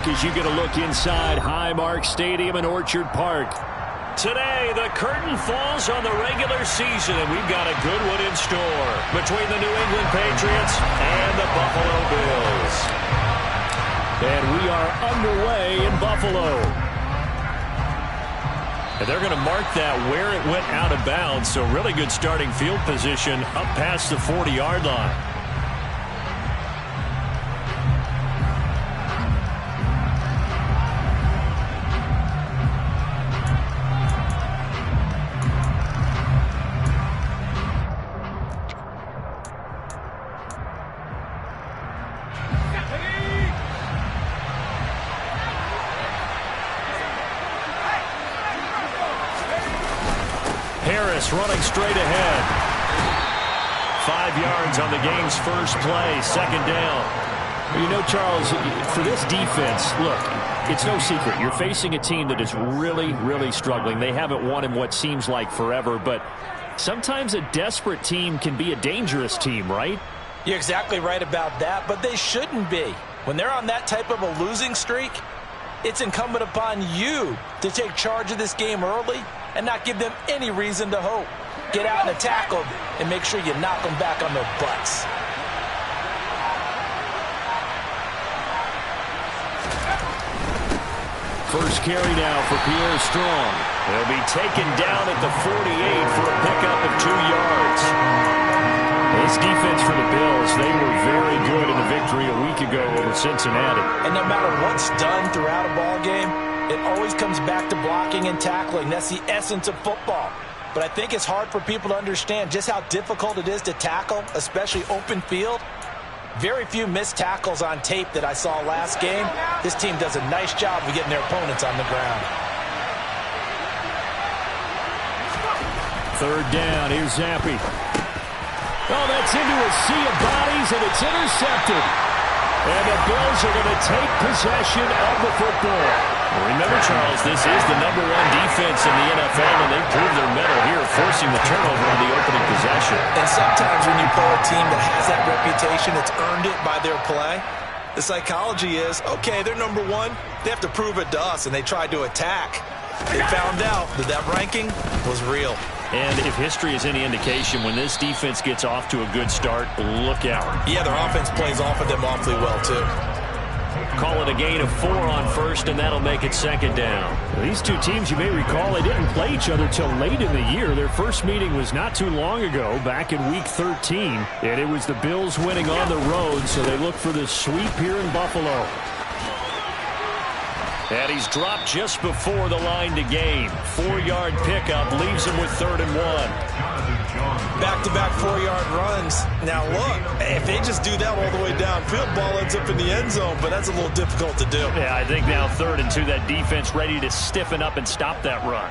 As you get a look inside Highmark Stadium in Orchard Park. Today, the curtain falls on the regular season, and we've got a good one in store between the New England Patriots and the Buffalo Bills. And we are underway in Buffalo. And they're going to mark that where it went out of bounds, so really good starting field position up past the 40-yard line. Running straight ahead. 5 yards on the game's first play, second down. You know, Charles, for this defense, look, it's no secret. You're facing a team that is really, really struggling. They haven't won in what seems like forever, but sometimes a desperate team can be a dangerous team, right? You're exactly right about that, but they shouldn't be. When they're on that type of a losing streak, it's incumbent upon you to take charge of this game early and not give them any reason to hope. Get out and attack them and make sure you knock them back on their butts. First carry now for Pierre Strong. He'll be taken down at the 48 for a pickup of 2 yards. This defense for the Bills, they were very good in the victory a week ago over Cincinnati. And no matter what's done throughout a ball game, it always comes back to blocking and tackling. That's the essence of football. But I think it's hard for people to understand just how difficult it is to tackle, especially open field. Very few missed tackles on tape that I saw last game. This team does a nice job of getting their opponents on the ground. Third down, here's Zappi. Oh, that's into a sea of bodies, and it's intercepted. And the Bills are going to take possession of the football. Remember, Charles, this is the #1 defense in the NFL, and they've proved their mettle here, forcing the turnover on the opening possession. And sometimes when you play a team that has that reputation, it's earned it by their play. The psychology is, okay, they're #1. They have to prove it to us, and they tried to attack. They found out that that ranking was real. And if history is any indication, when this defense gets off to a good start, look out. Yeah, their offense plays off of them awfully well, too. Call it a gain of 4 on first, and that'll make it second down. These two teams, you may recall, they didn't play each other till late in the year. Their first meeting was not too long ago, back in Week 13. And it was the Bills winning on the road, so they look for this sweep here in Buffalo. And he's dropped just before the line to gain. 4-yard pickup leaves him with 3rd and 1. Back-to-back 4-yard runs. Now, look, if they just do that all the way downfield, ball ends up in the end zone, but that's a little difficult to do. Yeah, I think now 3rd and 2, that defense ready to stiffen up and stop that run.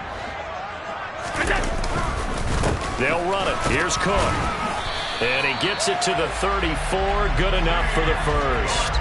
They'll run it. Here's Cook. And he gets it to the 34. Good enough for the first.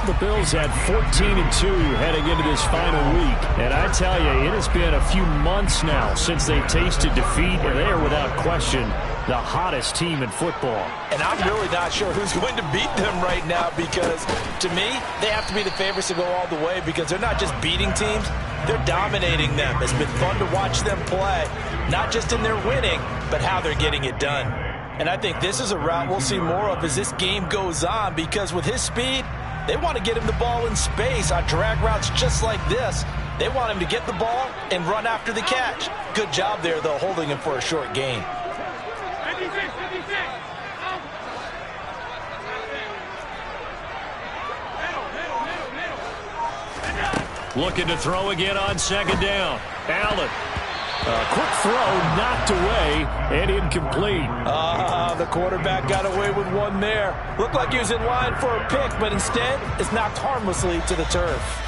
The Bills had 14-2 heading into this final week. And I tell you, it has been a few months now since they've tasted defeat, and they are without question the hottest team in football. And I'm really not sure who's going to beat them right now, because to me, they have to be the favorites to go all the way, because they're not just beating teams, they're dominating them. It's been fun to watch them play, not just in their winning, but how they're getting it done. And I think this is a route we'll see more of as this game goes on, because with his speed, they want to get him the ball in space on drag routes just like this. They want him to get the ball and run after the catch. Good job there, though, holding him for a short gain. Looking to throw again on second down. Allen. Quick throw, knocked away, and incomplete. The quarterback got away with one there. Looked like he was in line for a pick, but instead, it's knocked harmlessly to the turf.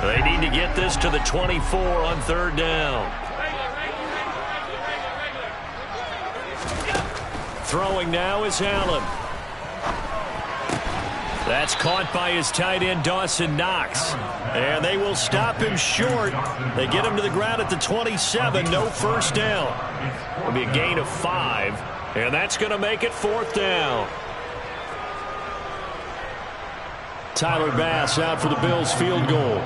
They need to get this to the 24 on 3rd down. Throwing now is Allen. That's caught by his tight end, Dawson Knox. And they will stop him short. They get him to the ground at the 27. No first down. It'll be a gain of 5. And that's going to make it 4th down. Tyler Bass out for the Bills field goal.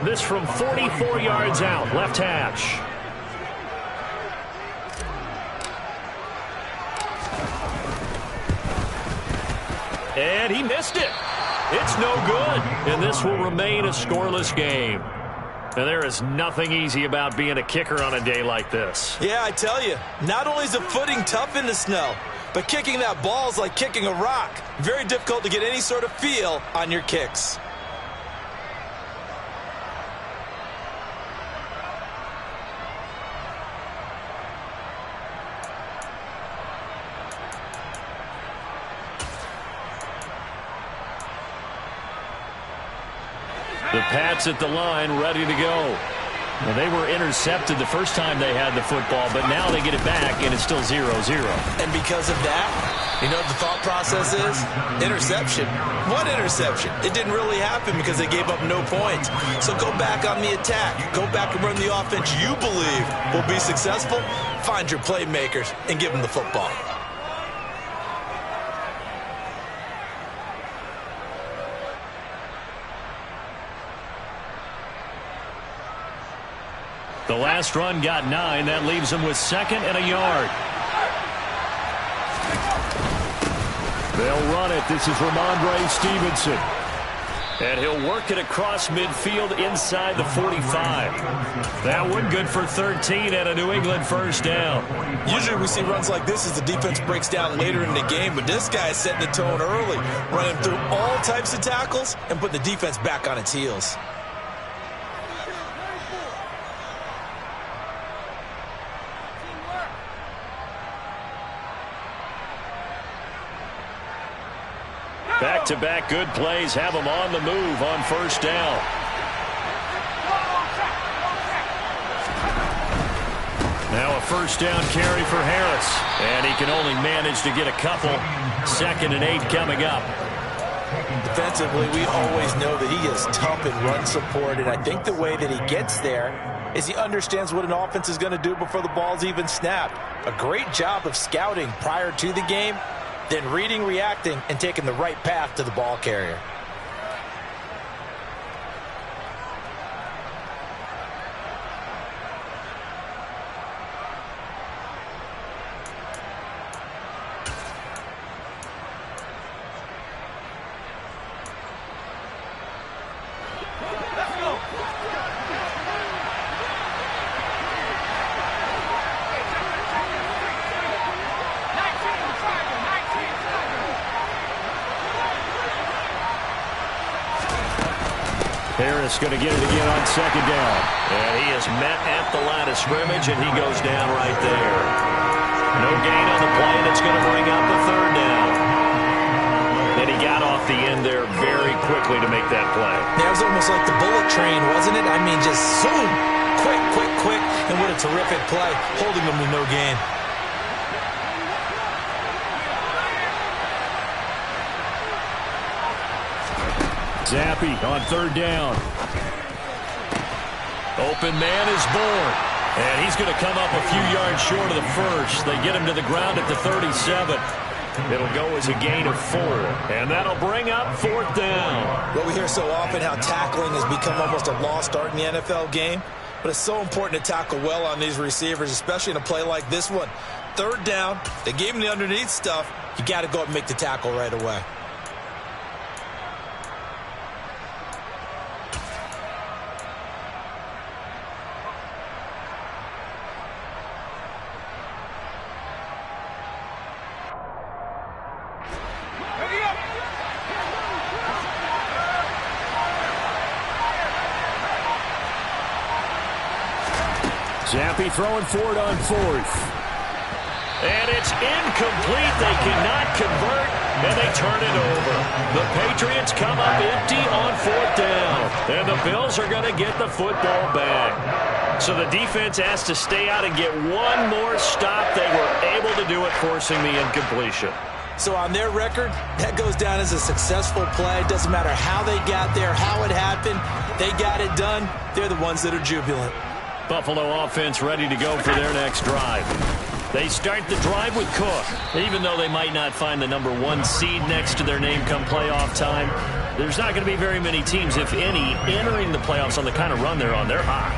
This from 44 yards out, left hash. And he missed it. It's no good. And this will remain a scoreless game. And there is nothing easy about being a kicker on a day like this. Yeah, I tell you, not only is the footing tough in the snow, but kicking that ball is like kicking a rock. Very difficult to get any sort of feel on your kicks. The Pats at the line, ready to go. Well, they were intercepted the first time they had the football, but now they get it back, and it's still 0-0. And because of that, you know what the thought process is? Interception. What interception? It didn't really happen because they gave up no points. So go back on the attack. Go back and run the offense you believe will be successful. Find your playmakers and give them the football. The last run got 9. That leaves him with 2nd and a yard. They'll run it. This is Ramondre Stevenson. And he'll work it across midfield inside the 45. That one good for 13 and a New England first down. Usually we see runs like this as the defense breaks down later in the game, but this guy is setting the tone early, running through all types of tackles and putting the defense back on its heels. Back-to-back good plays have them on the move on first down. Now a first down carry for Harris. And he can only manage to get a couple. 2nd and 8 coming up. Defensively, we always know that he is tough in run support, and I think the way that he gets there is he understands what an offense is going to do before the ball's even snapped. A great job of scouting prior to the game, then reading, reacting, and taking the right path to the ball carrier. Harris going to get it again on 2nd down. And he is met at the line of scrimmage, and he goes down right there. No gain on the play, and it's going to bring up the 3rd down. And he got off the end there very quickly to make that play. Yeah, it was almost like the bullet train, wasn't it? I mean, just zoom, quick, and what a terrific play, holding them to no gain. Zappi on 3rd down. Open man is born. And he's going to come up a few yards short of the first. They get him to the ground at the 37. It'll go as a gain of 4. And that'll bring up 4th down. Well, we hear so often how tackling has become almost a lost art in the NFL game. But it's so important to tackle well on these receivers, especially in a play like this one. 3rd down, they gave him the underneath stuff. You got to go up and make the tackle right away. Zappi throwing forward on 4th. And it's incomplete. They cannot convert, and they turn it over. The Patriots come up empty on 4th down. And the Bills are going to get the football back. So the defense has to stay out and get one more stop. They were able to do it, forcing the incompletion. So on their record, that goes down as a successful play. Doesn't matter how they got there, how it happened. They got it done. They're the ones that are jubilant. Buffalo offense ready to go for their next drive. They start the drive with Cook. Even though they might not find the #1 seed next to their name come playoff time, there's not going to be very many teams, if any, entering the playoffs on the kind of run they're on. They're hot.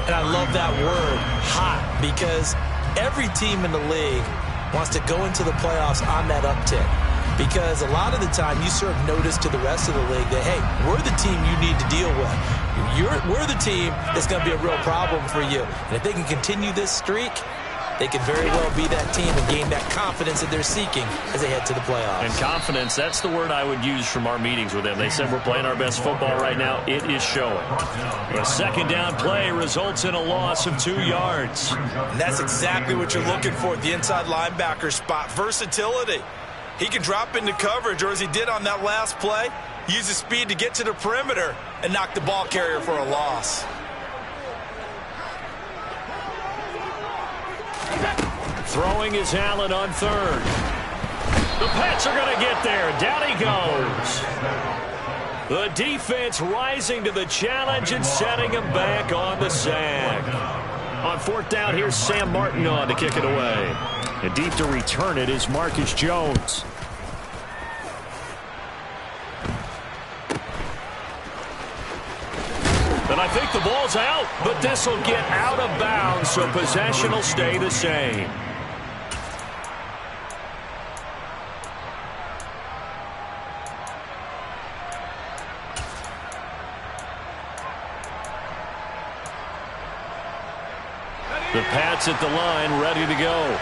And I love that word, hot, because every team in the league wants to go into the playoffs on that uptick. Because a lot of the time you serve notice to the rest of the league that, hey, we're the team you need to deal with. We're the team that's going to be a real problem for you. And if they can continue this streak, they could very well be that team and gain that confidence that they're seeking as they head to the playoffs. And confidence, that's the word I would use from our meetings with them. They said we're playing our best football right now. It is showing. A second down play results in a loss of 2 yards. And that's exactly what you're looking for at the inside linebacker spot. Versatility. He can drop into coverage, or as he did on that last play, use his speed to get to the perimeter and knock the ball carrier for a loss. Throwing is Allen on third. The Pats are going to get there. Down he goes. The defense rising to the challenge and setting him back on the sack. On fourth down, here's Sam Martin on to kick it away. And deep to return it is Marcus Jones. And I think the ball's out, but this will get out of bounds, so possession will stay the same. The Pats at the line, ready to go.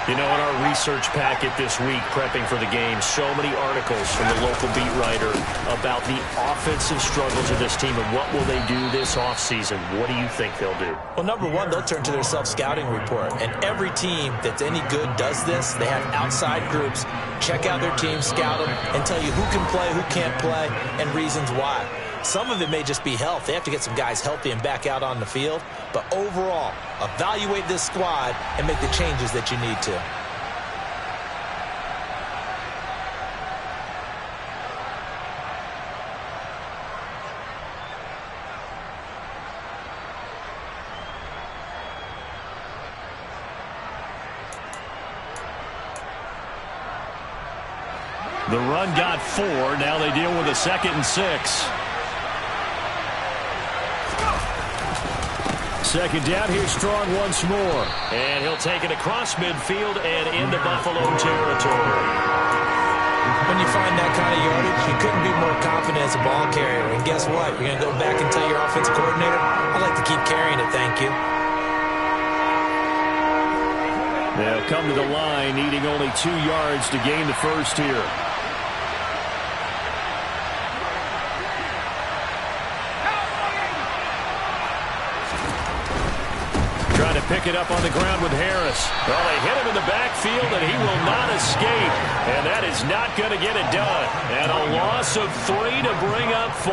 You know, in our research packet this week, prepping for the game, so many articles from the local beat writer about the offensive struggles of this team and what will they do this offseason. What do you think they'll do? Well, number one, they'll turn to their self-scouting report. And every team that's any good does this. They have outside groups. Check out their team, scout them, and tell you who can play, who can't play, and reasons why. Some of it may just be health. They have to get some guys healthy and back out on the field. But overall, evaluate this squad and make the changes that you need to. The run got 4. Now they deal with a 2nd and 6. Second down, here's Strong once more. And he'll take it across midfield and into Buffalo territory. When you find that kind of yardage, you couldn't be more confident as a ball carrier. And guess what? You're going to go back and tell your offensive coordinator, I'd like to keep carrying it, thank you. They'll come to the line, needing only 2 yards to gain the first here. Trying to pick it up on the ground with Harris. Well, they hit him in the backfield, and he will not escape. And that is not going to get it done. And a loss of 3 to bring up 4.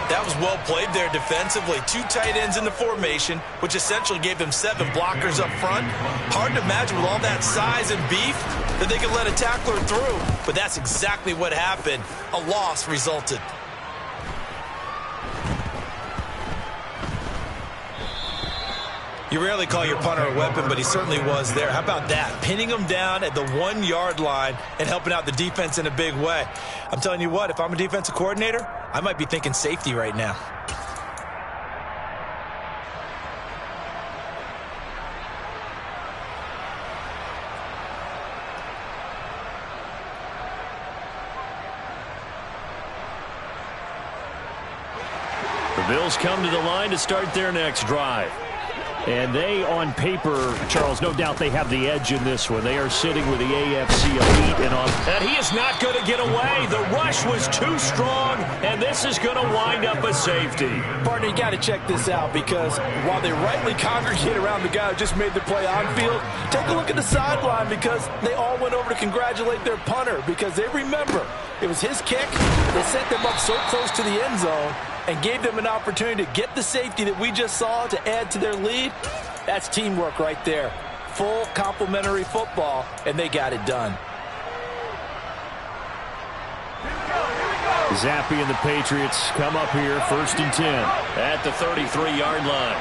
That was well played there defensively. 2 tight ends in the formation, which essentially gave them 7 blockers up front. Hard to imagine with all that size and beef that they could let a tackler through. But that's exactly what happened. A loss resulted. You rarely call your punter a weapon, but he certainly was there. How about that? Pinning him down at the 1-yard line and helping out the defense in a big way. I'm telling you what, if I'm a defensive coordinator, I might be thinking safety right now. The Bills come to the line to start their next drive. And they, on paper, Charles, no doubt they have the edge in this one. They are sitting with the AFC elite. And he is not going to get away. The rush was too strong, and this is going to wind up a safety. Partner, you got to check this out, because while they rightly congregate around the guy who just made the play on field, take a look at the sideline, because they all went over to congratulate their punter, because they remember it was his kick. They set them up so close to the end zone and gave them an opportunity to get the safety that we just saw to add to their lead. That's teamwork right there. Full complementary football, and they got it done. Zappi and the Patriots come up here 1st and 10. At the 33-yard line.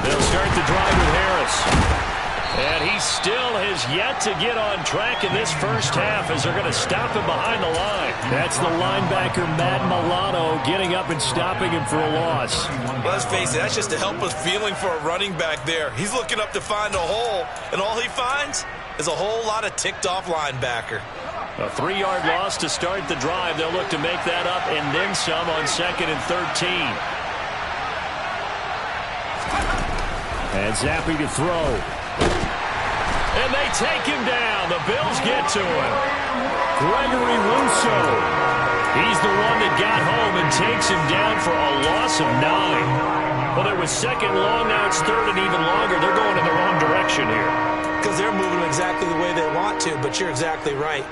They'll start the drive with Harris. And he still has yet to get on track in this first half as they're going to stop him behind the line. That's the linebacker, Matt Milano, getting up and stopping him for a loss. Let's face it, that's just a helpless feeling for a running back there. He's looking up to find a hole, and all he finds is a whole lot of ticked-off linebacker. A 3-yard loss to start the drive. They'll look to make that up and then some on 2nd and 13. And Zappi to throw. And they take him down. The Bills get to him. Gregory Rousseau. He's the one that got home and takes him down for a loss of 9. Well, it was 2nd long. Now it's 3rd and even longer. They're going in the wrong direction here. Because they're moving exactly the way they want to, but you're exactly right.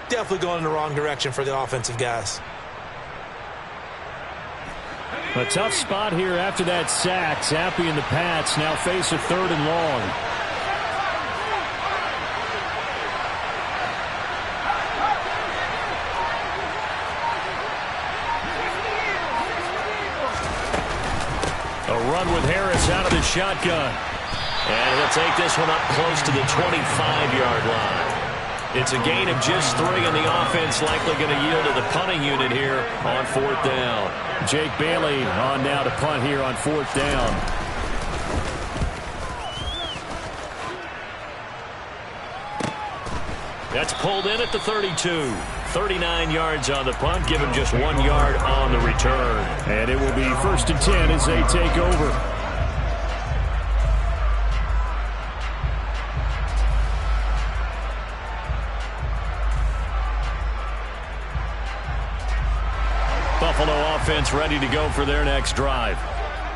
Definitely going in the wrong direction for the offensive guys. A tough spot here after that sack. Zappi and the Pats now face a 3rd and long. A run with Harris out of the shotgun. And he'll take this one up close to the 25-yard line. It's a gain of just 3, and the offense likely going to yield to the punting unit here on 4th down. Jake Bailey on now to punt here on 4th down. That's pulled in at the 32. 39 yards on the punt, give him just 1 yard on the return. And it will be 1st and 10 as they take over. Buffalo offense ready to go for their next drive.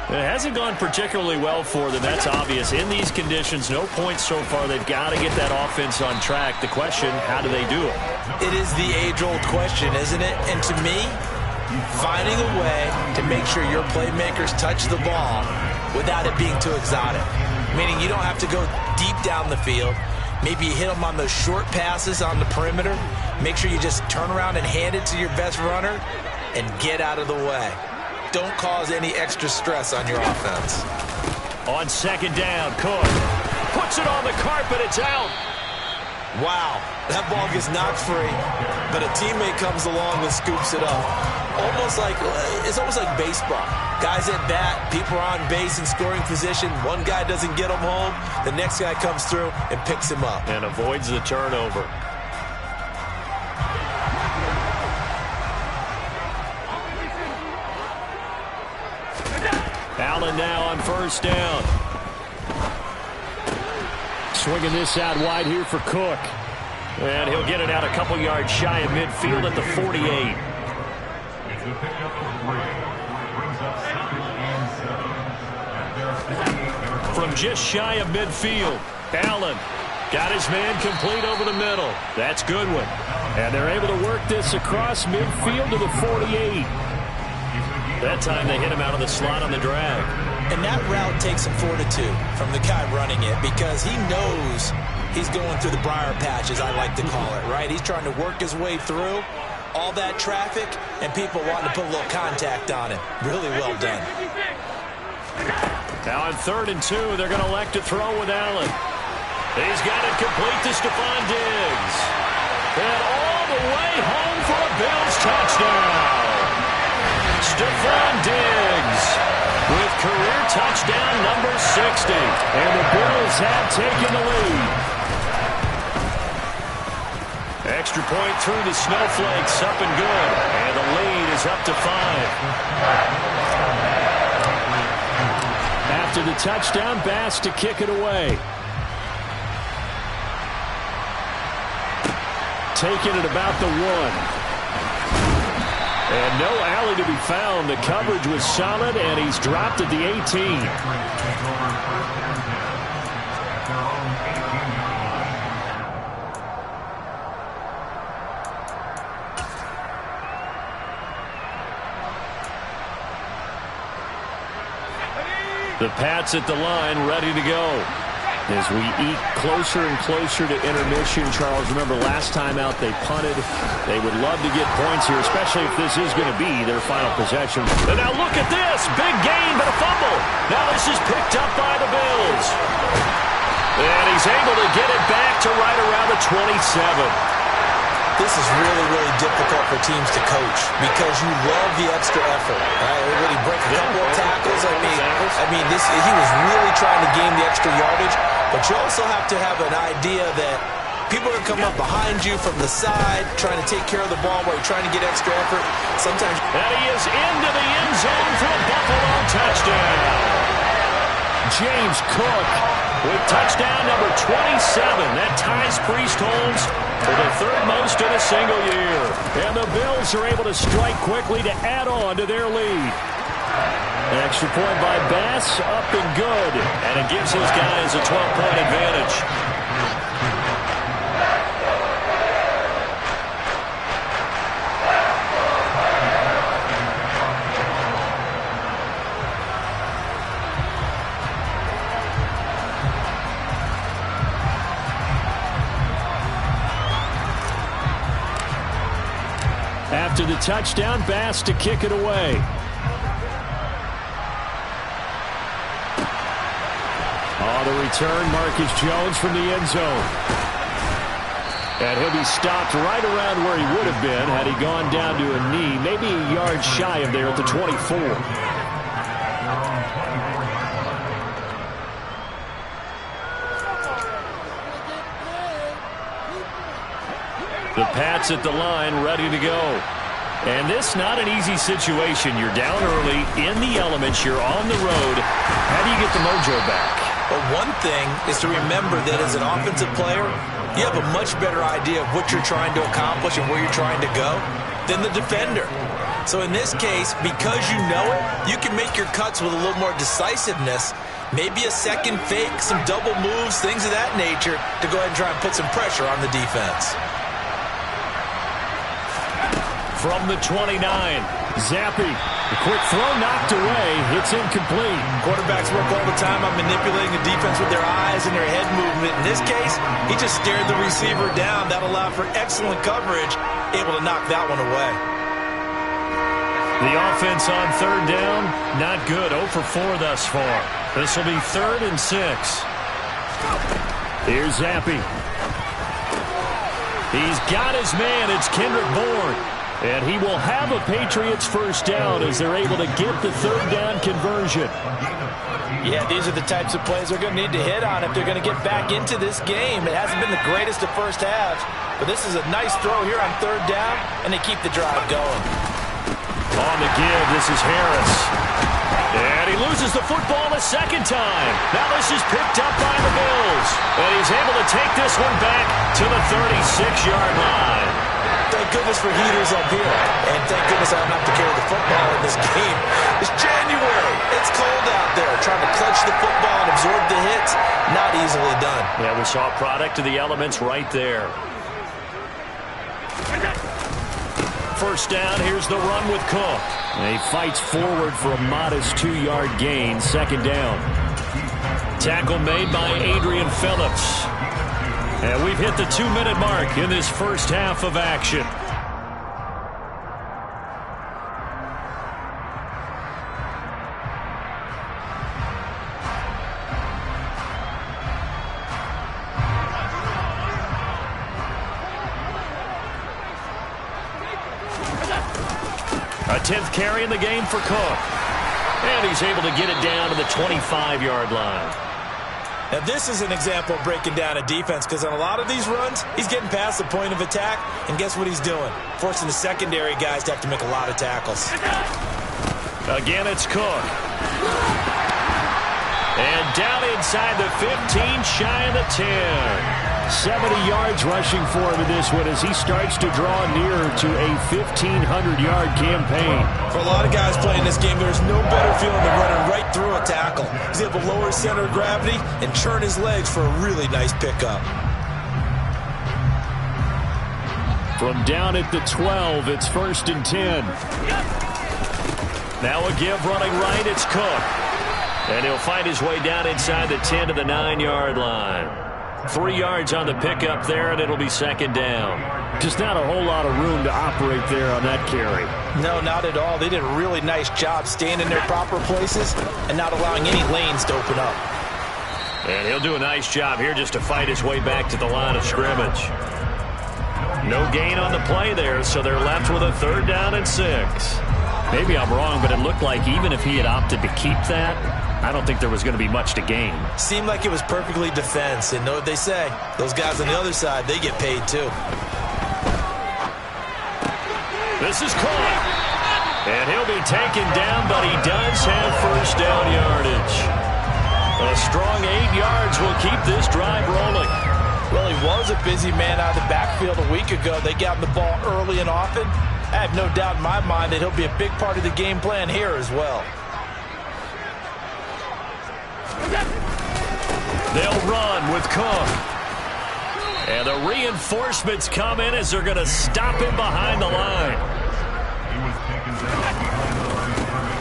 It hasn't gone particularly well for them. That's obvious. In these conditions, no points so far. They've got to get that offense on track. The question, how do they do it? It is the age-old question, isn't it? And to me, finding a way to make sure your playmakers touch the ball without it being too exotic. Meaning you don't have to go deep down the field. Maybe you hit them on those short passes on the perimeter. Make sure you just turn around and hand it to your best runner and get out of the way. Don't cause any extra stress on your offense. On 2nd down, Cook puts it on the carpet. It's out. Wow, that ball gets knocked free, but a teammate comes along and scoops it up. It's almost like baseball. Guys at bat, people are on base in scoring position. One guy doesn't get him home. The next guy comes through and picks him up. And avoids the turnover. Allen now on 1st down. Swinging this out wide here for Cook. And he'll get it out a couple yards shy of midfield at the 48. From just shy of midfield, Allen got his man complete over the middle. That's Goodwin. And they're able to work this across midfield to the 48. That time they hit him out of the slot on the drag. And that route takes some fortitude from the guy running it because he knows he's going through the briar patch, as I like to call it, right? He's trying to work his way through all that traffic and people wanting to put a little contact on him. Really well done. Now on 3rd and 2, they're going to elect to throw with Allen. He's got it complete to Stephon Diggs. And all the way home for a Bills touchdown. Stephon Diggs with career touchdown number 60. And the Bills have taken the lead. Extra point through the snowflakes, up and good. And the lead is up to 5. After the touchdown, Bass to kick it away. Taking it about the 1. And no alley to be found. The coverage was solid, and he's dropped at the 18. The Pats at the line, ready to go. As we eat closer and closer to intermission, Charles, remember last time out they punted. They would love to get points here, especially if this is going to be their final possession. And now look at this. Big gain, but a fumble. Now this is picked up by the Bills. And he's able to get it back to right around the 27. This is really, really difficult for teams to coach because you love the extra effort. Right? When he break a couple of tackles, he was really trying to gain the extra yardage. But you also have to have an idea that people are going to come up behind you from the side, trying to take care of the ball while you're trying to get extra effort. Sometimes. And he is into the end zone for a Buffalo touchdown. James Cook with touchdown number 27. That ties Priest-Holmes for the third most in a single year. And the Bills are able to strike quickly to add on to their lead. An extra point by Bass, up and good. And it gives his guys a 12-point advantage. After the touchdown, Bass to kick it away. The return, Marcus Jones from the end zone. And he'll be stopped right around where he would have been had he gone down to a knee, maybe a yard shy of there at the 24. The Pats at the line, ready to go. And this not an easy situation. You're down early, in the elements, you're on the road. How do you get the mojo back? Well, one thing is to remember that as an offensive player, you have a much better idea of what you're trying to accomplish and where you're trying to go than the defender. So in this case, because you know it, you can make your cuts with a little more decisiveness. Maybe a second fake, some double moves, things of that nature to go ahead and try and put some pressure on the defense. From the 29, Zappi. The quick throw knocked away. It's incomplete. Quarterbacks work all the time on manipulating the defense with their eyes and their head movement. In this case, he just stared the receiver down. That allowed for excellent coverage, able to knock that one away. The offense on third down, not good. 0 for 4 thus far. This will be 3rd and 6. Here's Zappi. He's got his man. It's Kendrick Bourne. And he will have a Patriots first down as they're able to get the third down conversion. Yeah, these are the types of plays they're going to need to hit on if they're going to get back into this game. It hasn't been the greatest of first halves, but this is a nice throw here on third down, and they keep the drive going. On the give, this is Harris. And he loses the football a second time. Now this is picked up by the Bills. And he's able to take this one back to the 36-yard line. Thank goodness for heaters up here. And thank goodness I don't have to carry the football in this game. It's January. It's cold out there. Trying to clutch the football and absorb the hits, not easily done. Yeah, we saw a product of the elements right there. First down, here's the run with Cook. And he fights forward for a modest 2-yard gain. Second down. Tackle made by Adrian Phillips. And we've hit the 2-minute mark in this first half of action. A 10th carry in the game for Cook. And he's able to get it down to the 25-yard line. Now, this is an example of breaking down a defense because on a lot of these runs, he's getting past the point of attack, and guess what he's doing? Forcing the secondary guys to have to make a lot of tackles. Again, it's Cook. And down inside the 15, shy of the 10. 70 yards rushing for him in this one as he starts to draw nearer to a 1,500-yard campaign. For a lot of guys playing this game, there's no better feeling than running right through a tackle. He's able to lower his center of gravity and churn his legs for a really nice pickup. From down at the 12, it's 1st and 10. Now a give running right, it's Cook. And he'll fight his way down inside the 10 to the 9-yard line. 3 yards on the pickup there, and it'll be second down. Just not a whole lot of room to operate there on that carry. No, not at all. They did a really nice job staying in their proper places and not allowing any lanes to open up. And he'll do a nice job here just to fight his way back to the line of scrimmage. No gain on the play there, so they're left with a 3rd down and 6. Maybe I'm wrong, but it looked like even if he had opted to keep that, I don't think there was going to be much to gain. Seemed like it was perfectly defense. And know what they say? Those guys on the other side, they get paid too. This is caught. And he'll be taken down, but he does have 1st down yardage. A strong 8 yards will keep this drive rolling. Well, he was a busy man out of the backfield a week ago. They got him the ball early and often. I have no doubt in my mind that he'll be a big part of the game plan here as well. They'll run with Cook. And the reinforcements come in as they're going to stop him behind the line.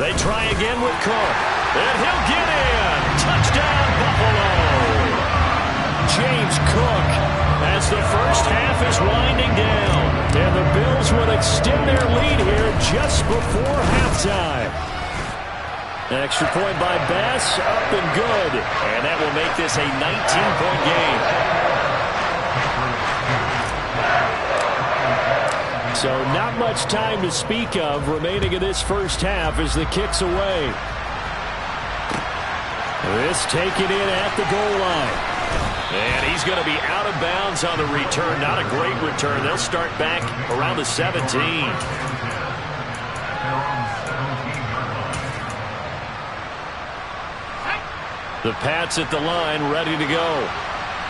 They try again with Cook. And he'll get in. Touchdown, Buffalo. James Cook as the first half is winding down. And the Bills will extend their lead here just before halftime. Extra point by Bass, up and good. And that will make this a 19-point game. So not much time to speak of remaining in this first half as the kick's away. This taken in at the goal line. And he's going to be out of bounds on the return. Not a great return. They'll start back around the 17. The Pats at the line, ready to go.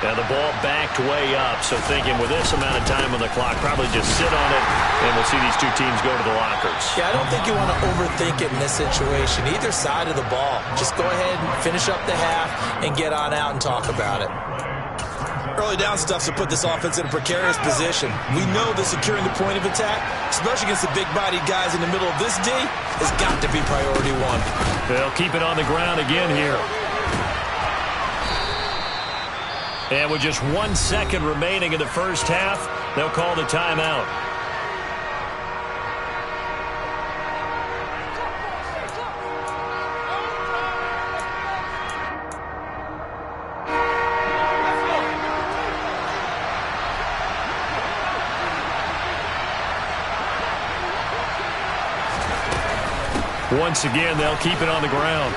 And the ball backed way up. So thinking with this amount of time on the clock, probably just sit on it, and we'll see these two teams go to the lockers. Yeah, I don't think you want to overthink it in this situation. Either side of the ball. Just go ahead and finish up the half and get on out and talk about it. Early down stuff to put this offense in a precarious position. We know that securing the point of attack, especially against the big-bodied guys in the middle of this D, has got to be priority one. They'll keep it on the ground again here. And with just 1 second remaining in the first half, they'll call the timeout. Once again, they'll keep it on the ground.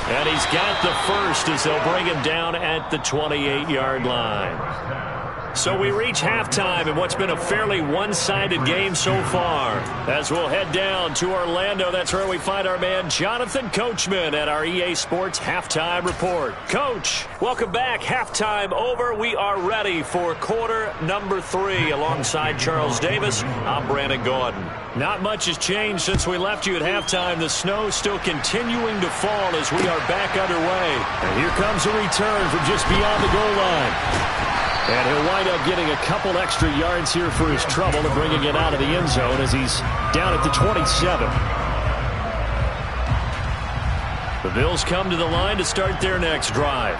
And he's got the first as they'll bring him down at the 28-yard line. So we reach halftime in what's been a fairly one-sided game so far. As we'll head down to Orlando, that's where we find our man Jonathan Coachman at our EA Sports Halftime Report. Coach, welcome back. Halftime over. We are ready for quarter number 3. Alongside Charles Davis, I'm Brandon Gordon. Not much has changed since we left you at halftime. The snow still continuing to fall as we are back underway. And here comes a return from just beyond the goal line. And he'll wind up getting a couple extra yards here for his trouble and bringing it out of the end zone as he's down at the 27. The Bills come to the line to start their next drive.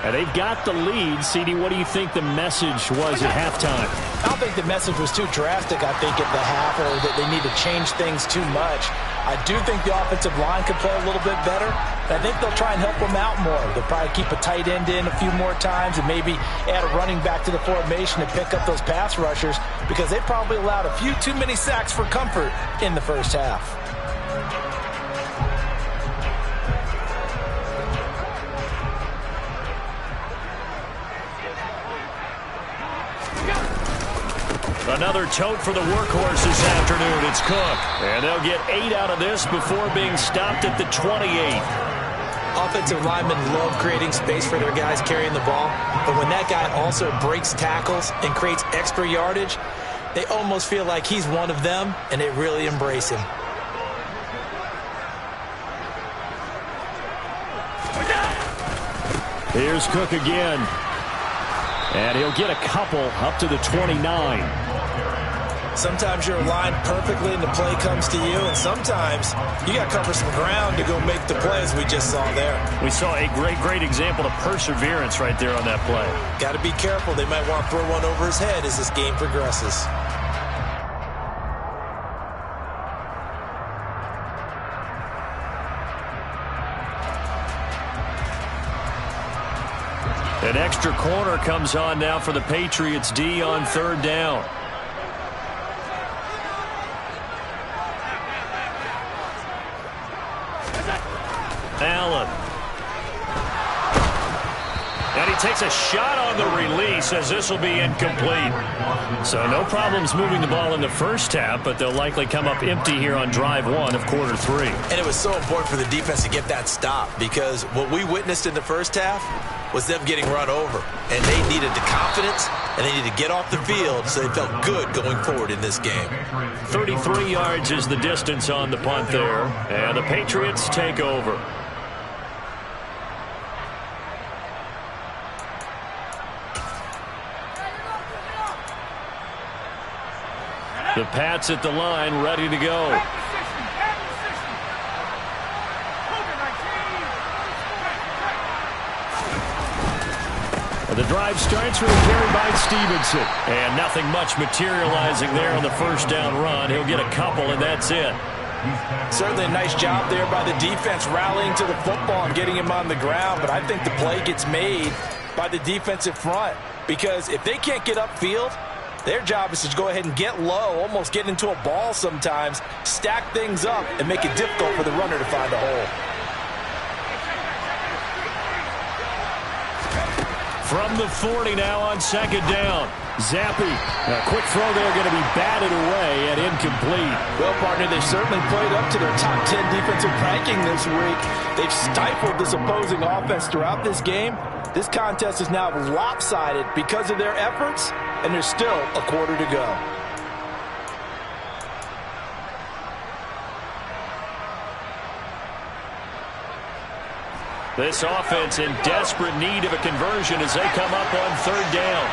And they've got the lead. CD, what do you think the message was at halftime? I don't think the message was too drastic, I think, at the half, or that they need to change things too much. I do think the offensive line could play a little bit better. I think they'll try and help them out more. They'll probably keep a tight end in a few more times and maybe add a running back to the formation and pick up those pass rushers because they probably allowed a few too many sacks for comfort in the first half. Another tote for the workhorse this afternoon. It's Cook. And they'll get 8 out of this before being stopped at the 28. Offensive linemen love creating space for their guys carrying the ball. But when that guy also breaks tackles and creates extra yardage, they almost feel like he's one of them, and they really embrace him. Here's Cook again. And he'll get a couple up to the 29. Sometimes you're aligned perfectly and the play comes to you, and sometimes you got to cover some ground to go make the play, as we just saw there. We saw a great example of perseverance right there on that play. Got to be careful. They might want to throw one over his head as this game progresses. An extra corner comes on now for the Patriots D on third down. Allen. And he takes a shot on the release as this will be incomplete. So no problems moving the ball in the first half, but they'll likely come up empty here on drive one of quarter three. And it was so important for the defense to get that stop, because what we witnessed in the first half was them getting run over. And they needed the confidence, and they needed to get off the field so they felt good going forward in this game. 33 yards is the distance on the punt there. And the Patriots take over. The Pats at the line, ready to go. The drive starts with a carry by Stevenson. And nothing much materializing there on the first down run. He'll get a couple, and that's it. Certainly a nice job there by the defense rallying to the football and getting him on the ground. But I think the play gets made by the defensive front, because if they can't get upfield, their job is to go ahead and get low, almost get into a ball sometimes, stack things up, and make it difficult for the runner to find a hole. From the 40 now on second down. Zappi, a quick throw there, going to be batted away and incomplete. Well, partner, they certainly played up to their top 10 defensive ranking this week. They've stifled this opposing offense throughout this game. This contest is now lopsided because of their efforts, and there's still a quarter to go. This offense in desperate need of a conversion as they come up on third down.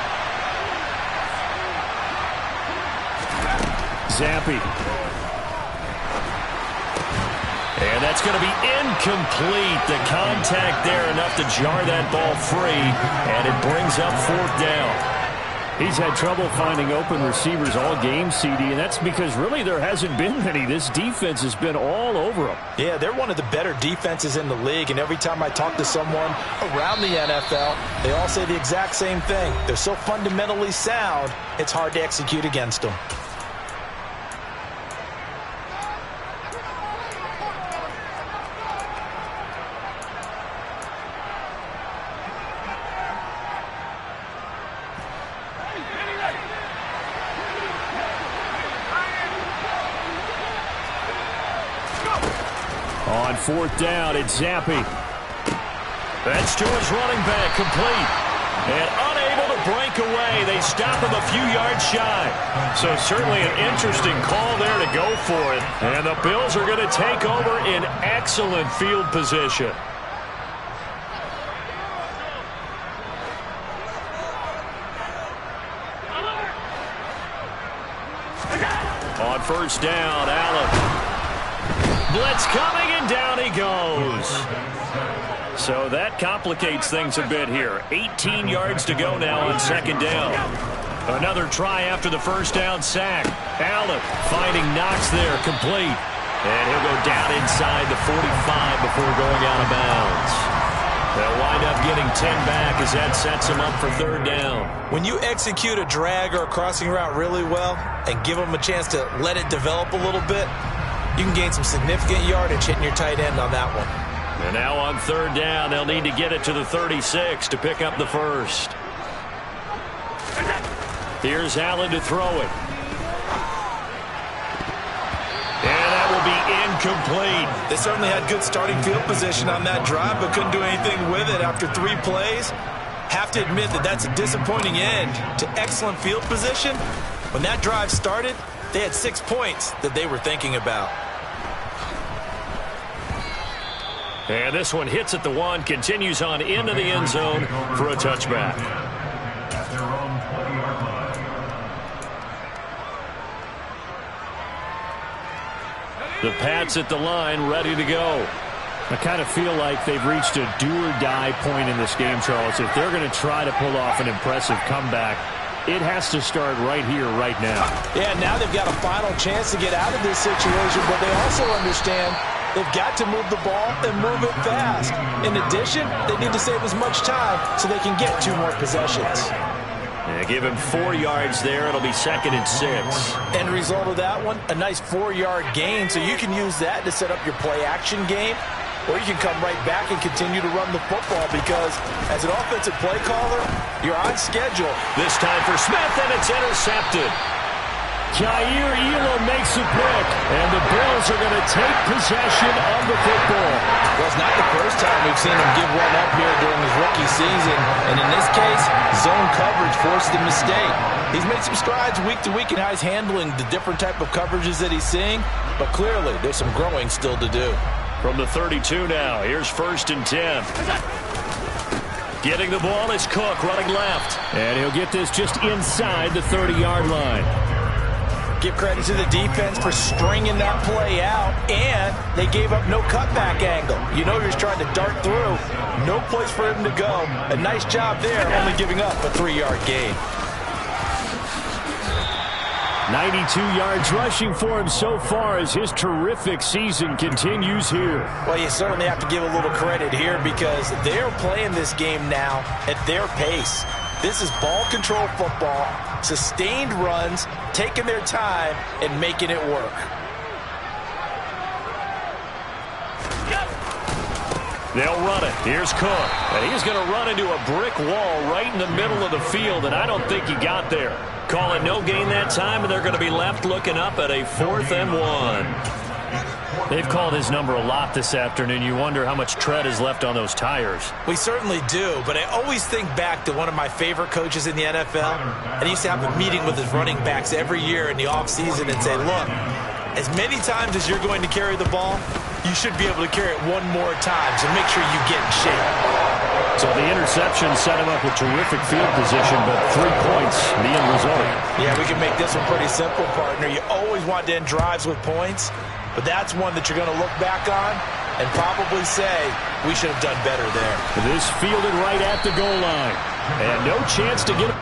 Zappi. And that's going to be incomplete. The contact there enough to jar that ball free, and it brings up fourth down. He's had trouble finding open receivers all game, CD, and that's because really there hasn't been many. This defense has been all over them. Yeah, they're one of the better defenses in the league, and every time I talk to someone around the NFL, they all say the exact same thing. They're so fundamentally sound, it's hard to execute against them. On fourth down, it's Zappi. That's to his running back, complete. And unable to break away. They stop him a few yards shy. So certainly an interesting call there to go for it. And the Bills are going to take over in excellent field position. On first down, Allen. Blitz coming, and down he goes. So that complicates things a bit here. 18 yards to go now on second down. Another try after the first down sack. Allen finding Knox there, complete. And he'll go down inside the 45 before going out of bounds. They'll wind up getting 10 back as that sets them up for third down. When you execute a drag or a crossing route really well and give them a chance to let it develop a little bit, you can gain some significant yardage hitting your tight end on that one. And now on third down, they'll need to get it to the 36 to pick up the first. Here's Allen to throw it. And that will be incomplete. They certainly had good starting field position on that drive, but couldn't do anything with it after 3 plays. Have to admit that that's a disappointing end to excellent field position. When that drive started, they had 6 points that they were thinking about. And this one hits at the 1, continues on into the end zone for a touchback. The Pats at the line, ready to go. I kind of feel like they've reached a do-or-die point in this game, Charles. If they're going to try to pull off an impressive comeback, it has to start right here, right now. Yeah, now they've got a final chance to get out of this situation, but they also understand they've got to move the ball and move it fast. In addition, they need to save as much time so they can get 2 more possessions. Yeah, give him 4 yards there. It'll be 2nd and 6. End result of that one, a nice 4-yard gain, so you can use that to set up your play-action game. Or you can come right back and continue to run the football because as an offensive play caller, you're on schedule. This time for Smith, and it's intercepted. Jair Elam makes a pick, and the Bills are going to take possession of the football. Well, it's not the first time we've seen him give one up here during his rookie season, and in this case, zone coverage forced a mistake. He's made some strides week to week in how he's handling the different type of coverages that he's seeing, but clearly there's some growing still to do. From the 32 now, here's 1st and 10. Getting the ball is Cook running left. And he'll get this just inside the 30-yard line. Give credit to the defense for stringing that play out, and they gave up no cutback angle. You know you're trying to dart through. No place for him to go. A nice job there, only giving up a 3-yard gain. 92 yards rushing for him so far as his terrific season continues here. Well, you certainly have to give a little credit here because they're playing this game now at their pace. This is ball control football, sustained runs, taking their time, and making it work. They'll run it. Here's Cook. And he's going to run into a brick wall right in the middle of the field, and I don't think he got there. Call it no gain that time, and they're going to be left looking up at a 4th and 1. They've called his number a lot this afternoon. You wonder how much tread is left on those tires. We certainly do, but I always think back to one of my favorite coaches in the NFL. And he used to have a meeting with his running backs every year in the offseason and say, look, as many times as you're going to carry the ball, you should be able to carry it one more time, so make sure you get in shape. So the interception set him up with terrific field position, but 3 points, the end result. Yeah, we can make this one pretty simple, partner. You always want to end drives with points, but that's one that you're going to look back on and probably say, we should have done better there. This fielded right at the goal line, and no chance to get it.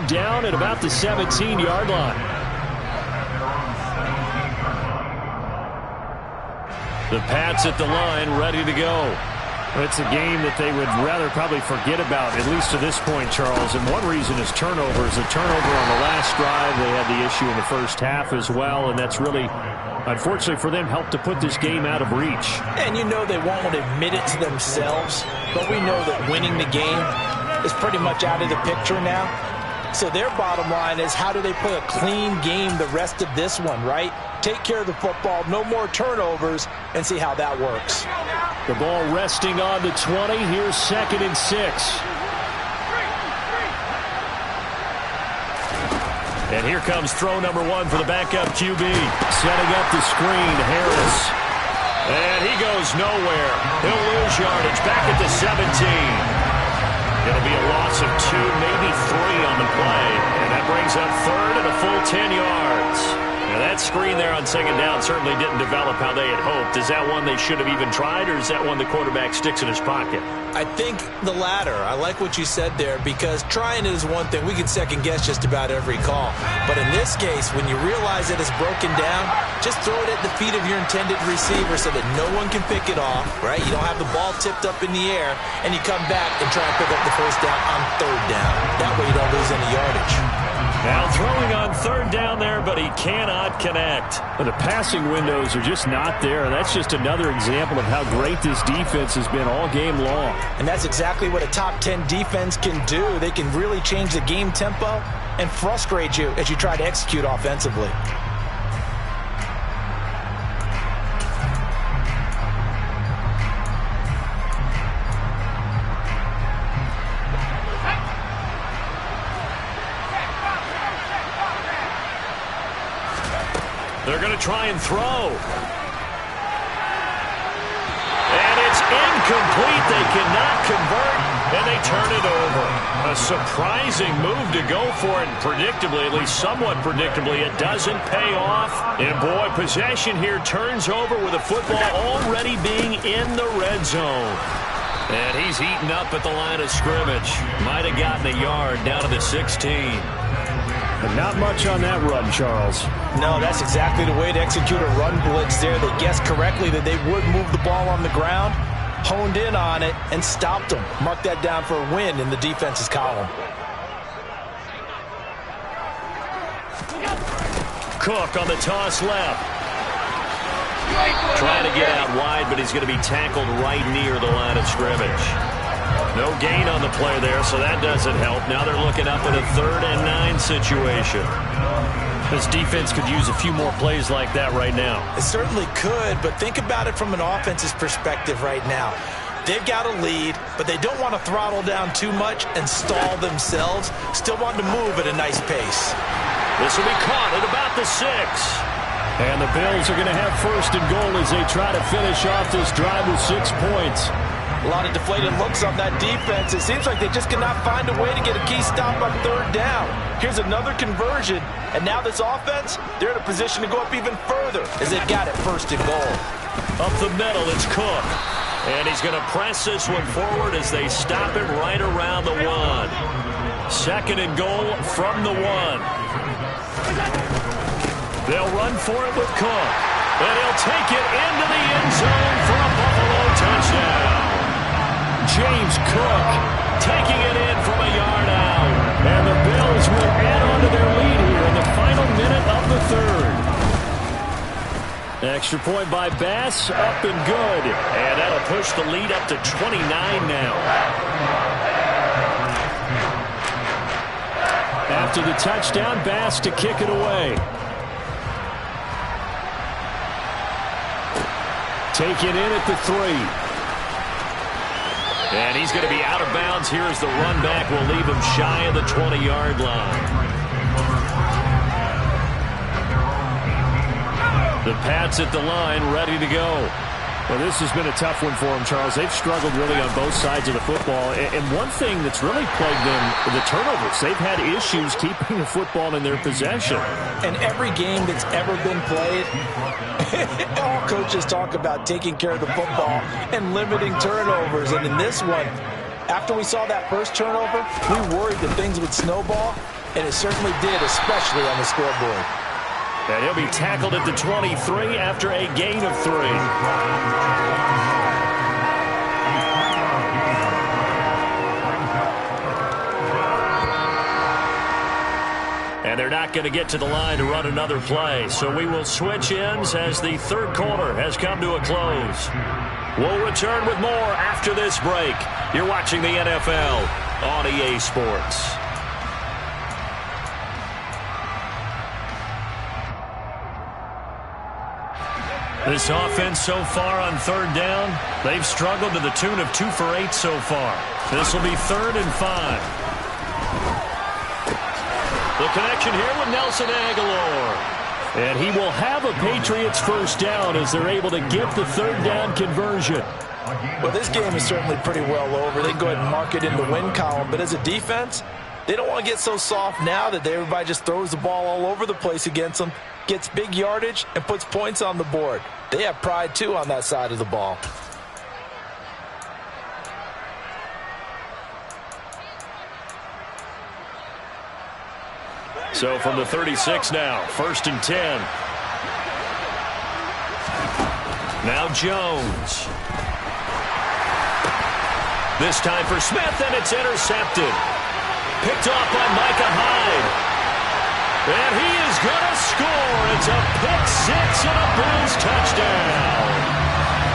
Down at about the 17-yard line. The Pats at the line, ready to go. It's a game that they would rather probably forget about, at least to this point, Charles. And one reason is turnovers. A turnover on the last drive. They had the issue in the first half as well, and that's really, unfortunately for them, helped to put this game out of reach. And you know they won't admit it to themselves, but we know that winning the game is pretty much out of the picture now. So their bottom line is, how do they play a clean game the rest of this one, right? Take care of the football, no more turnovers, and see how that works. The ball resting on the 20. Here's 2nd and 6. And here comes throw number 1 for the backup QB. Setting up the screen, Harris. And he goes nowhere. He'll lose yardage back at the 17. It'll be a loss of 2, maybe 3 on the play. And that brings up 3rd and a full 10 yards. Now that screen there on second down certainly didn't develop how they had hoped. Is that one they should have even tried, or is that one the quarterback sticks in his pocket? I think the latter. I like what you said there, because trying it is one thing. We can second guess just about every call. But in this case, when you realize that it's broken down, just throw it at the feet of your intended receiver so that no one can pick it off, right? You don't have the ball tipped up in the air, and you come back and try and pick up the first down on third down. That way you don't lose any yardage. Now throwing on third down there, but he cannot connect. Well, the passing windows are just not there, and that's just another example of how great this defense has been all game long. And that's exactly what a top 10 defense can do. They can really change the game tempo and frustrate you as you try to execute offensively. They're going to try and throw. And it's incomplete. They cannot convert, and they turn it over. A surprising move to go for it, and predictably, at least somewhat predictably, it doesn't pay off. And boy, possession here turns over with the football already being in the red zone. And he's eaten up at the line of scrimmage. Might have gotten a yard down to the 16. And not much on that run, Charles. No, that's exactly the way to execute a run blitz there. They guessed correctly that they would move the ball on the ground, honed in on it, and stopped them. Mark that down for a win in the defense's column. Cook on the toss left. Trying to get out wide, but he's going to be tackled right near the line of scrimmage. No gain on the play there, so that doesn't help. Now they're looking up at a 3rd and 9 situation. This defense could use a few more plays like that right now. It certainly could, but think about it from an offense's perspective right now. They've got a lead, but they don't want to throttle down too much and stall themselves. Still want to move at a nice pace. This will be caught at about the 6. And the Bills are going to have 1st and goal as they try to finish off this drive with 6 points. A lot of deflated looks on that defense. It seems like they just cannot find a way to get a key stop on 3rd down. Here's another conversion, and now this offense, they're in a position to go up even further as they've got it 1st and goal. Up the middle, it's Cook. And he's going to press this one forward as they stop him right around the 1. 2nd and goal from the 1. They'll run for it with Cook. And he'll take it into the end zone for a Buffalo touchdown. James Cook taking it in from a yard out. And the Bills will add on to their lead here in the final minute of the 3rd. Extra point by Bass, up and good. And that'll push the lead up to 29 now. After the touchdown, Bass to kick it away. Taken in at the 3. And he's going to be out of bounds here as the run back will leave him shy of the 20-yard line. The Pats at the line, ready to go. Well, this has been a tough one for them, Charles. They've struggled really on both sides of the football. And one thing that's really plagued them, the turnovers. They've had issues keeping the football in their possession. And every game that's ever been played, all coaches talk about taking care of the football and limiting turnovers. And in this one, after we saw that first turnover, we worried that things would snowball, and it certainly did, especially on the scoreboard. And he'll be tackled at the 23 after a gain of 3. And they're not going to get to the line to run another play. So we will switch ends as the 3rd quarter has come to a close. We'll return with more after this break. You're watching the NFL on EA Sports. This offense so far on 3rd down, they've struggled to the tune of 2 for 8 so far. This will be 3rd and 5. The connection here with Nelson Aguilar. And he will have a Patriots 1st down as they're able to get the 3rd down conversion. Well, this game is certainly pretty well over. They can go ahead and mark it in the win column. But as a defense, they don't want to get so soft now that everybody just throws the ball all over the place against them. gets big yardage, and puts points on the board. They have pride, too, on that side of the ball. So from the 36 now, 1st and 10. Now Jones. This time for Smith, and it's intercepted. Picked off by Micah Hyde. And he is going to score. It's a pick six and a Bills touchdown.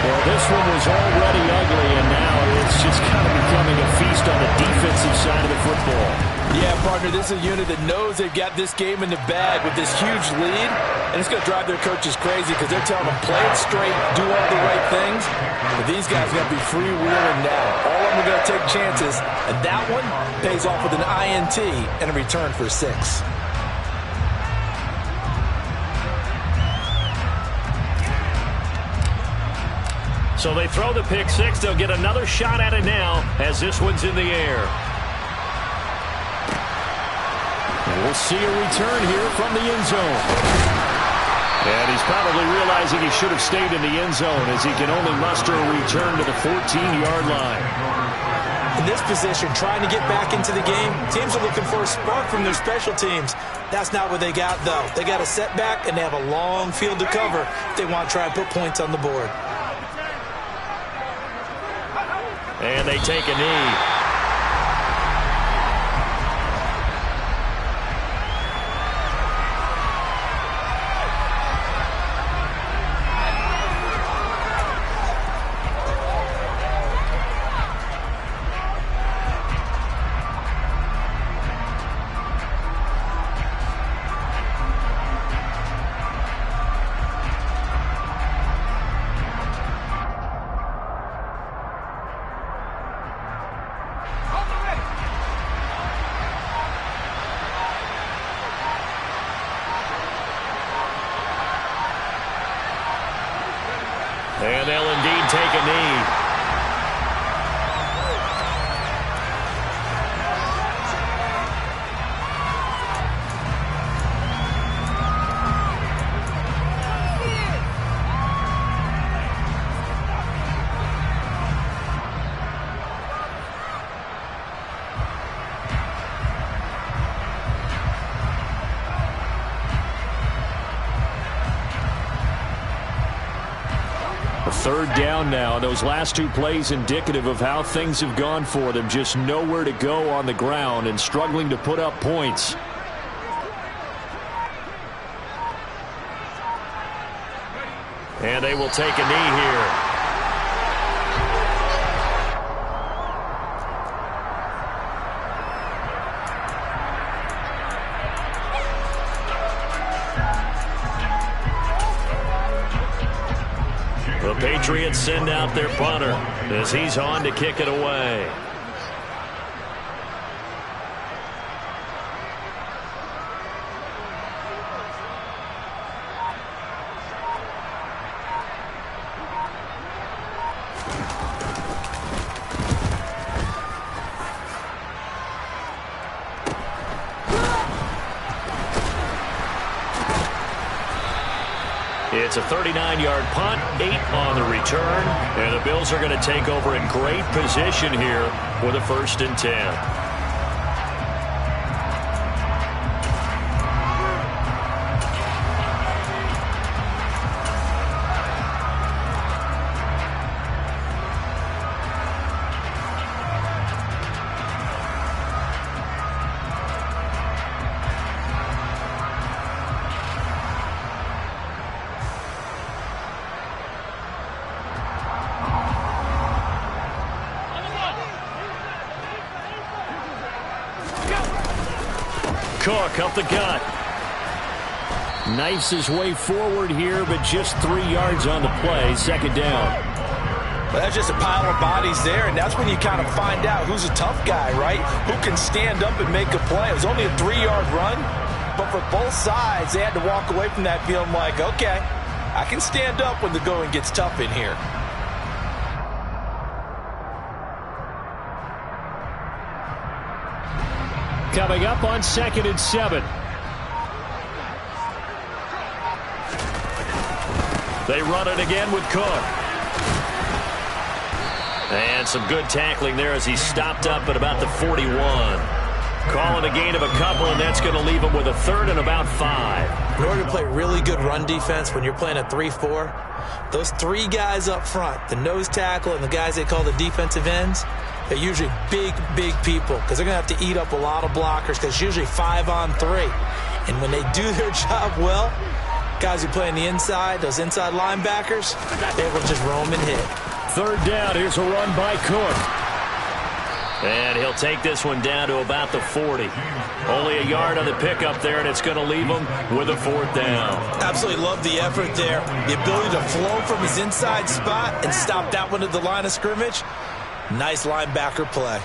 Well, this one was already ugly, and now it's just kind of becoming a feast on the defensive side of the football. Yeah, partner, this is a unit that knows they've got this game in the bag with this huge lead, and it's going to drive their coaches crazy because they're telling them play it straight, do all the right things. But these guys are going to be freewheeling now. All of them are going to take chances, and that one pays off with an INT and a return for 6. So they throw the pick six. They'll get another shot at it now as this one's in the air. And we'll see a return here from the end zone. And he's probably realizing he should have stayed in the end zone as he can only muster a return to the 14-yard line. In this position, trying to get back into the game, teams are looking for a spark from their special teams. That's not what they got, though. They got a setback, and they have a long field to cover if they want to try and put points on the board. And they take a knee. And they'll indeed take a knee. Third down now. Those last two plays indicative of how things have gone for them. Just nowhere to go on the ground and struggling to put up points. And they will take a knee here. The Patriots send out their punter as he's on to kick it away. It's a 39-yard punt, 8 on the return, and the Bills are going to take over in great position here with a 1st and 10. Cook up the gut. Knifes his way forward here, but just 3 yards on the play. 2nd down. Well, that's just a pile of bodies there, and that's when you kind of find out who's a tough guy, right? Who can stand up and make a play. It was only a 3-yard run, but for both sides, they had to walk away from that feeling like, okay, I can stand up when the going gets tough in here. Coming up on 2nd and 7. They run it again with Cook. And some good tackling there as he stopped up at about the 41. Calling a gain of a couple, and that's going to leave him with a third and about 5. In order to play really good run defense when you're playing a 3-4, those 3 guys up front, the nose tackle and the guys they call the defensive ends, they're usually big, big people because they're going to have to eat up a lot of blockers because it's usually 5-on-3. And when they do their job well, guys who play on the inside, those inside linebackers, they will just roam and hit. Third down, here's a run by Cook. And he'll take this one down to about the 40. Only a yard on the pickup there, and it's going to leave him with a 4th down. Absolutely love the effort there. The ability to flow from his inside spot and stop that one at the line of scrimmage. Nice linebacker play.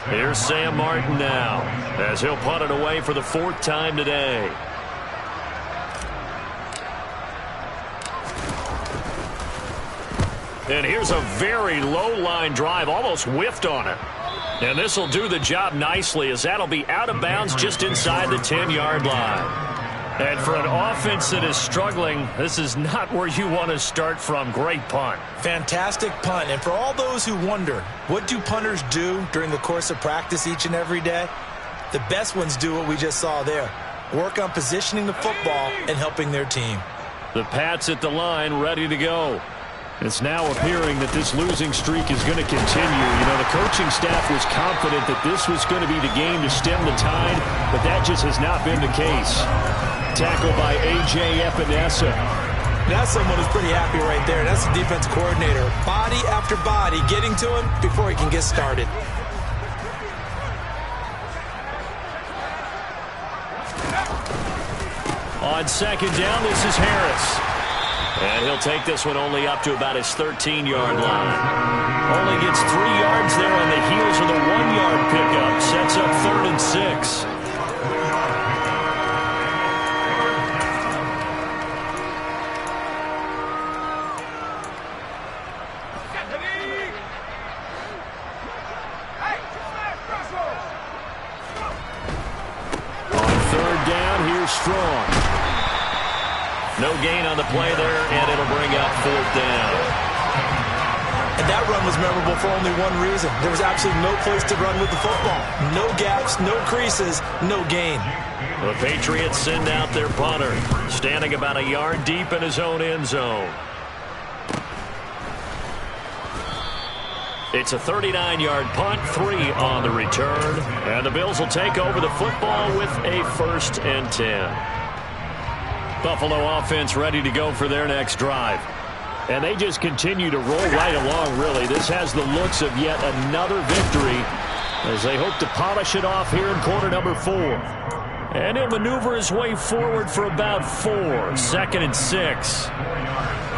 Here's Sam Martin now, as he'll punt it away for the 4th time today. And here's a very low line drive, almost whiffed on it. And this will do the job nicely, as that'll be out of bounds just inside the 10-yard line. And for an offense that is struggling, this is not where you want to start from. Great punt. Fantastic punt. And for all those who wonder, what do punters do during the course of practice each and every day? The best ones do what we just saw there. Work on positioning the football and helping their team. The Pats at the line, ready to go. It's now appearing that this losing streak is going to continue. You know, the coaching staff was confident that this was going to be the game to stem the tide, but that just has not been the case. Tackle by A.J. Epinesa. That's someone who's pretty happy right there. That's the defense coordinator. Body after body getting to him before he can get started. On 2nd down, this is Harris. And he'll take this one only up to about his 13-yard line. Only gets 3 yards there on the heels of the 1-yard pickup. Sets up 3rd and 6. On 3rd down, here's Strong. No gain on the play there, and it'll bring up 4th down. And that run was memorable for only one reason. There was absolutely no place to run with the football. No gaps, no creases, no gain. The Patriots send out their punter, standing about a yard deep in his own end zone. It's a 39-yard punt, 3 on the return, and the Bills will take over the football with a 1st and 10. Buffalo offense ready to go for their next drive. And they just continue to roll right along, really. This has the looks of yet another victory as they hope to polish it off here in quarter number 4. And he'll maneuver his way forward for about 4. 2nd and 6.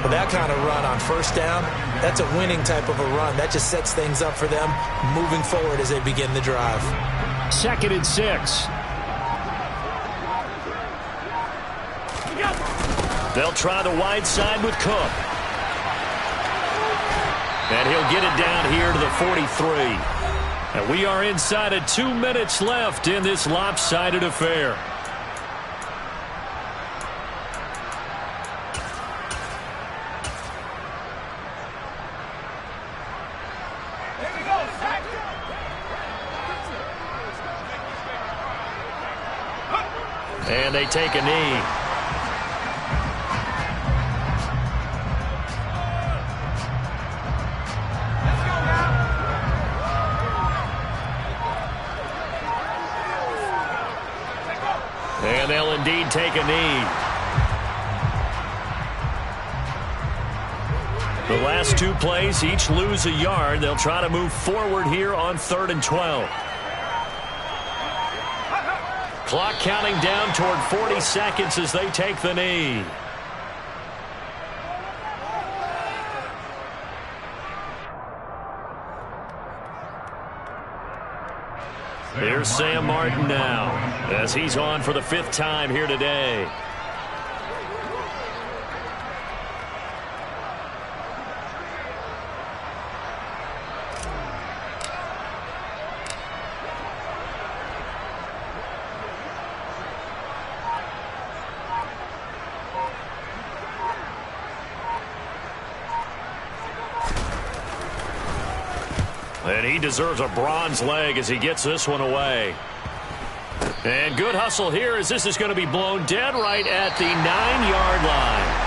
With that kind of run on 1st down, that's a winning type of a run. That just sets things up for them moving forward as they begin the drive. 2nd and 6. They'll try the wide side with Cook. And he'll get it down here to the 43. And we are inside of 2 minutes left in this lopsided affair. And they take a knee. And they'll indeed take a knee. The last 2 plays, each lose a yard. They'll try to move forward here on 3rd and 12. Clock counting down toward 40 seconds as they take the knee. Here's Sam Martin now, as he's on for the 5th time here today. And he deserves a bronze leg as he gets this one away. And good hustle here as this is going to be blown dead right at the 9-yard line.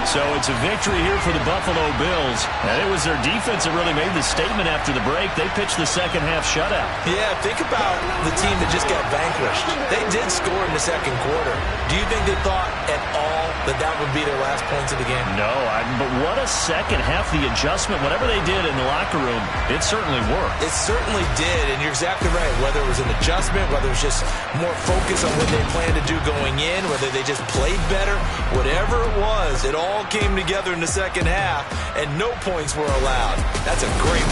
So it's a victory here for the Buffalo Bills. And it was their defense that really made the statement after the break. They pitched the second half shutout. Yeah, think about the team that just got vanquished. They did score in the second quarter. Do you think they thought at all that that would be their last points of the game? No, but what a second half. The adjustment, whatever they did in the locker room, it certainly worked. It certainly did, and you're exactly right. Whether it was an adjustment, whether it was just more focus on what they planned to do going in, whether they just played better, whatever it was, it all came together in the second half, and no points were allowed. That's a great